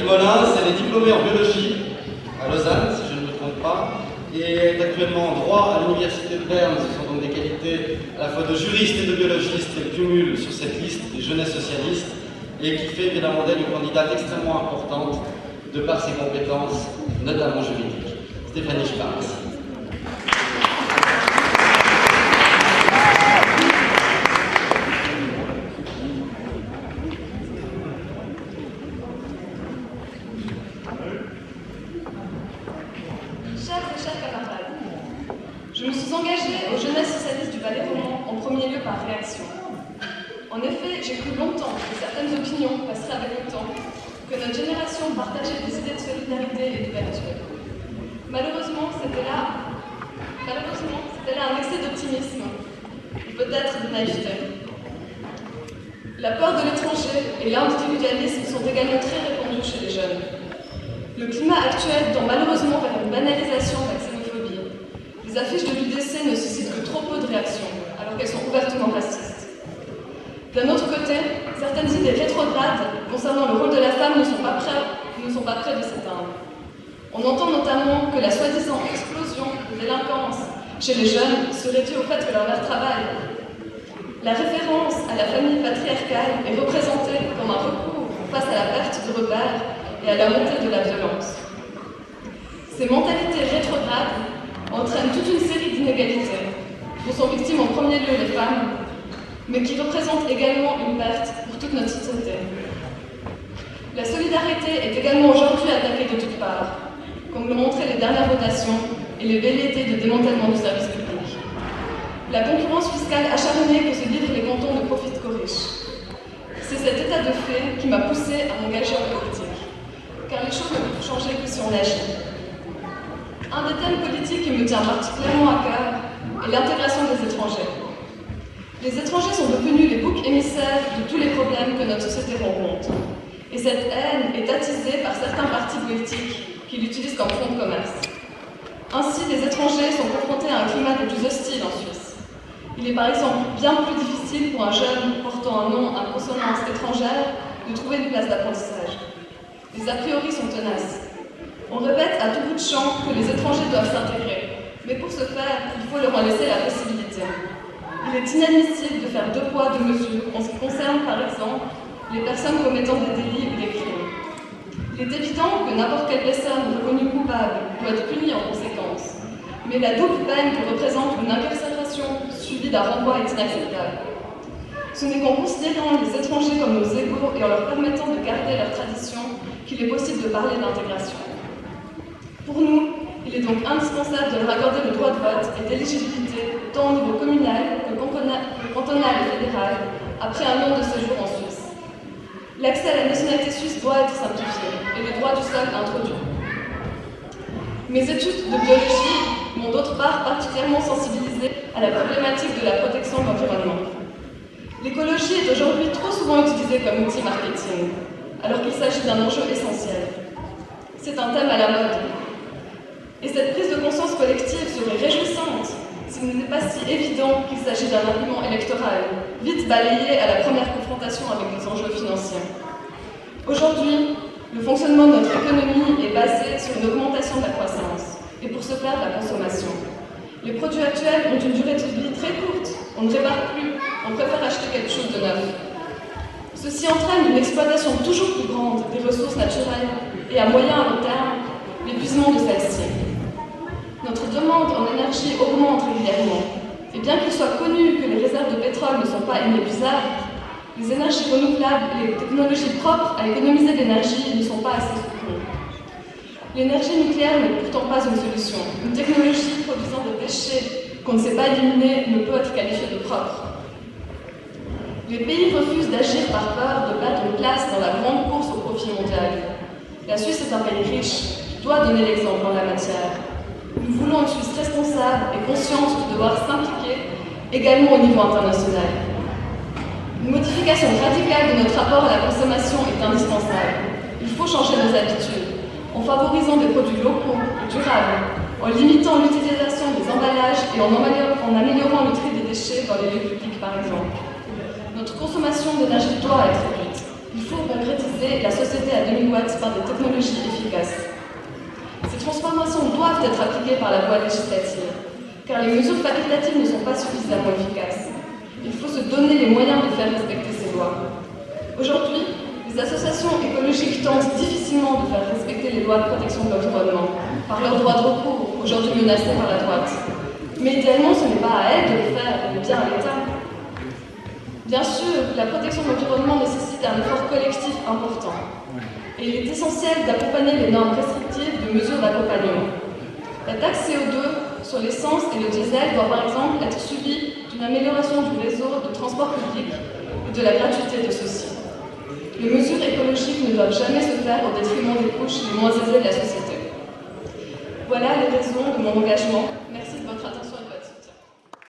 Molins, elle est diplômée en biologie à Lausanne, si je ne me trompe pas, et est actuellement en droit à l'université de Berne. Ce sont donc des qualités à la fois de juriste et de biologiste qu'elle cumule sur cette liste des jeunesses socialistes et qui fait évidemment d'elle une candidate extrêmement importante de par ses compétences, notamment juridiques. Stéphanie Schwartz. Je me suis engagée aux jeunesses socialistes du Valais roman en premier lieu par réaction. En effet, j'ai cru longtemps que certaines opinions passeraient avec le temps, que notre génération partageait des idées de solidarité et d'ouverture. Malheureusement, c'était là un excès d'optimisme, ou peut-être de naïveté. La peur de l'étranger et l'individualisme sont également très répandus chez les jeunes. Le climat actuel tend malheureusement vers une banalisation de la xénophobie. Les affiches de l'UDC ne suscitent que trop peu de réactions, alors qu'elles sont ouvertement racistes. D'un autre côté, certaines idées rétrogrades concernant le rôle de la femme ne sont pas près de s'éteindre. On entend notamment que la soi-disant explosion de délinquance chez les jeunes serait due au fait que leur mère travaille. La référence à la famille patriarcale est représentée comme un recours face à la perte de repères et à la montée de la violence. Ces mentalités rétrogrades entraînent toute une série d'inégalités, dont sont victimes en premier lieu les femmes, mais qui représentent également une perte pour toute notre société. La solidarité est également aujourd'hui attaquée de toutes parts, comme l'ont montré les dernières votations et les velléités de démantèlement du service public. La concurrence fiscale acharnée que se livrent les cantons ne profite qu'aux riches. C'est cet état de fait qui m'a poussée à m'engager en politique, car les choses ne peuvent changer que si on agit. Un des thèmes politiques qui me tient particulièrement à cœur est l'intégration des étrangers. Les étrangers sont devenus les boucs émissaires de tous les problèmes que notre société rencontre. Et cette haine est attisée par certains partis politiques qui l'utilisent comme fonds de commerce. Ainsi, les étrangers sont confrontés à un climat de plus hostile en Suisse. Il est par exemple bien plus difficile pour un jeune portant un nom à consonance étrangère de trouver une place d'apprentissage. Les a priori sont tenaces. On répète à tout bout de champ que les étrangers doivent s'intégrer, mais pour ce faire, il faut leur en laisser la possibilité. Il est inadmissible de faire deux poids, deux mesures en ce qui concerne, par exemple, les personnes commettant des délits ou des crimes. Il est évident que n'importe quelle personne reconnue coupable doit être punie en conséquence, mais la double peine que représente une incarcération suivie d'un renvoi est inacceptable. Ce n'est qu'en considérant les étrangers comme nos égaux et en leur permettant de garder leur tradition qu'il est possible de parler d'intégration. Pour nous, il est donc indispensable de leur accorder le droit de vote et d'éligibilité tant au niveau communal que cantonal et fédéral après un long de séjour en Suisse. L'accès à la nationalité suisse doit être simplifié et le droit du sol introduit. Mes études de biologie m'ont d'autre part particulièrement sensibilisée à la problématique de la protection de l'environnement. L'écologie est aujourd'hui trop souvent utilisée comme outil marketing, alors qu'il s'agit d'un enjeu essentiel. C'est un thème à la mode. Et cette prise de conscience collective serait réjouissante s'il n'était pas si évident qu'il s'agit d'un argument électoral, vite balayé à la première confrontation avec les enjeux financiers. Aujourd'hui, le fonctionnement de notre économie est basé sur une augmentation de la croissance, et pour ce faire, de la consommation. Les produits actuels ont une durée de vie très courte, on ne répare plus, on préfère acheter quelque chose de neuf. Ceci entraîne une exploitation toujours plus grande des ressources naturelles et à moyen et long terme, l'épuisement de celles-ci. Notre demande en énergie augmente régulièrement, et bien qu'il soit connu que les réserves de pétrole ne sont pas inépuisables, les énergies renouvelables et les technologies propres à économiser l'énergie ne sont pas assez soutenues. L'énergie nucléaire n'est pourtant pas une solution. Une technologie produisant des déchets qu'on ne sait pas éliminer ne peut être qualifiée de propre. Les pays refusent d'agir par peur de perdre une place dans la grande course au profit mondial. La Suisse est un pays riche qui doit donner l'exemple en la matière. Nous voulons une Suisse responsable et consciente de devoir s'impliquer également au niveau international. Une modification radicale de notre rapport à la consommation est indispensable. Il faut changer nos habitudes, en favorisant des produits locaux et durables, en limitant l'utilisation des emballages et en améliorant le tri des déchets dans les lieux publics, par exemple. Notre consommation d'énergie doit être réduite. Il Il faut concrétiser la société à 2000 watts par des technologies efficaces. Ces transformations doivent être appliquées par la voie législative, car les mesures facultatives ne sont pas suffisamment efficaces. Il faut se donner les moyens de faire respecter ces lois. Aujourd'hui, les associations écologiques tentent difficilement de faire respecter les lois de protection de l'environnement, par leur droit de recours, aujourd'hui menacé par la droite. Mais idéalement, ce n'est pas à elles de le faire, mais bien à l'État. Bien sûr, la protection de l'environnement nécessite un effort collectif important. Et il est essentiel d'accompagner les normes restrictives de mesures d'accompagnement. La taxe CO2 sur l'essence et le diesel doit par exemple être suivie d'une amélioration du réseau de transport public et de la gratuité de ceux-ci. Les mesures écologiques ne doivent jamais se faire au détriment des couches les moins aisées de la société. Voilà les raisons de mon engagement.